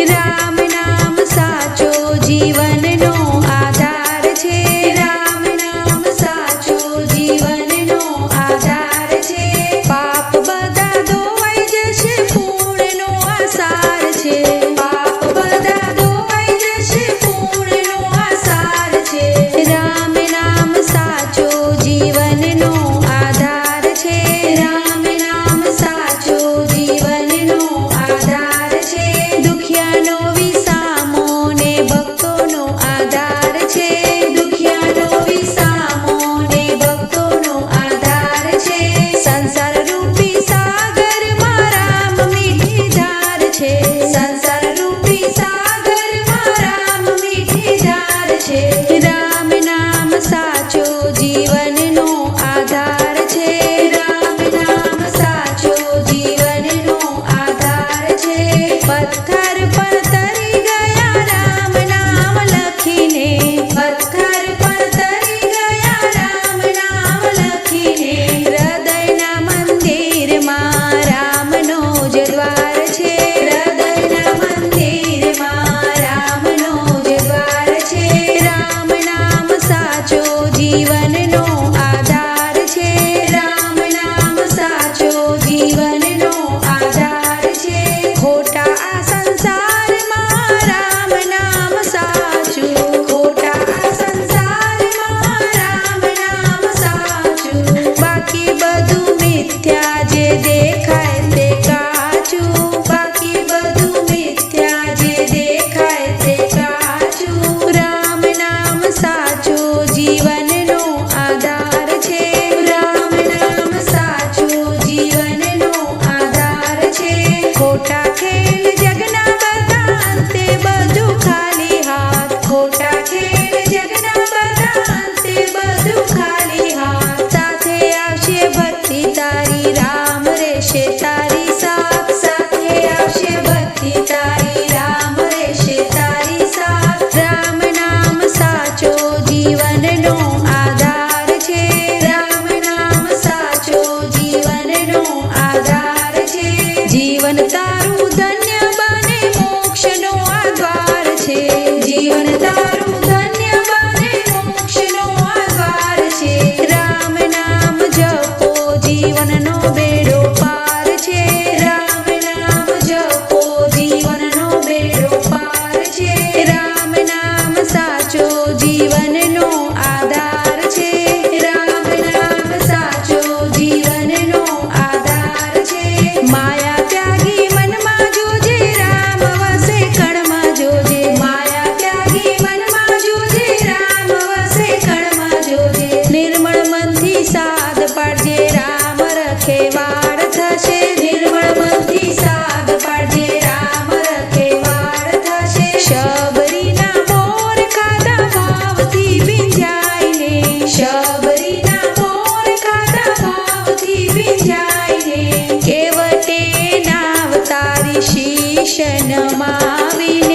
રામ નામ સાચો જીવનનો આધાર છે. રામ નામ સાચો જીવનનો આધાર છે. પાપ બધા ધોવાઈ જશે, પૂર્ણનો આસાર છે. પાપ બધા ધોવાઈ જશે, પૂર્ણનો આસાર છે. રામ નામ સાચો જીવનનો આધાર છે. રામ નામ સાચો જીવનનો આધાર છે. દુખિયાનો વિસામો ને ભક્તોનો આધાર છે. દુખિયાનો વિસામો ને ભક્તોનો આધાર છે. સંસાર રૂપી સાગરમાં રામ મીઠી ધાર છે. સંસાર રૂપી સાગરમાં રામ મીઠી ધાર છે. રામ નામ સાચો જીવનનો આધાર છે. રામ નામ સાચો જીવનનો આધાર છે. પથ્થર પર તરી ગયા રામ નામ લખીને. પથ્થર પર તરી ગયા રામ નામ લખીને. હૃદયના મંદિરમાં રામનો જ દ્વાર છે. હૃદયના મંદિરમાં રામનો જ દ્વાર છે. રામ નામ સાચો જીવનનો આધાર છે. રામ નામ સાચો જીવનનો આધાર છે. ખોટા આ સંસારમાં રામ નામ સાચું. ખોટા આ સંસારમાં રામ નામ સાચું. બાકી બધું મિથ્યા જે દેખાય તે કાચું. બાકી બધું મિથ્યા જે દેખાય તે કાચું. રામ નામ સાચો જીવનનો આધાર છે. રામ નામ સાચો જીવનનો આધાર છે. ખોટા ખેલ જગના બધા અંતે બધું ખાલી હાથ. ખોટા ખેલ જગના બધા અંતે બધું ખાલી હાથ. સાથે આવશે ભક્તિ તારી, રામ રહેશે તારી સાથ. સાથે આવશે ભક્તિ તારી, રામ રહેશે તારી સાથ. રામ નામ સાચો જીવનનો આધાર છે. રામ નામ સાચો જીવનનો આધાર છે. જીવન તારું ધન્ય બને, મોક્ષનો આ દ્વાર છે. જીવન તારું ધન્ય બને, મોક્ષનો આ દ્વાર છે. રામ નામ જપો, જીવનનો બેડો પાર છે. રામ નામ જપો, જીવનનો બેડો પાર છે. રામ નામ સાચો જીવનનો આધાર છે. રામ નામ સાચો જીવનનો આધાર છે. માયા ત્યાગી મનમાં જોજે, રામ વસે કણમાં જોજે. માયા ત્યાગી મનમાં જોજે, રામ વસે કણમાં જોજે. નિર્મળ મનથી સાદ પાડજે, રામ રખેવાળ થશે. નિર્મળ મનથી સાદ પાડજે, રામ રખેવાળ થશે. શબરીના મોર ખાધા ભાવથી ભીંજાઈને. શબરીના મોર ખાધા ભાવથી ભીંજાઈને. કેવટે નાવ તારી શીશ નમાવીને.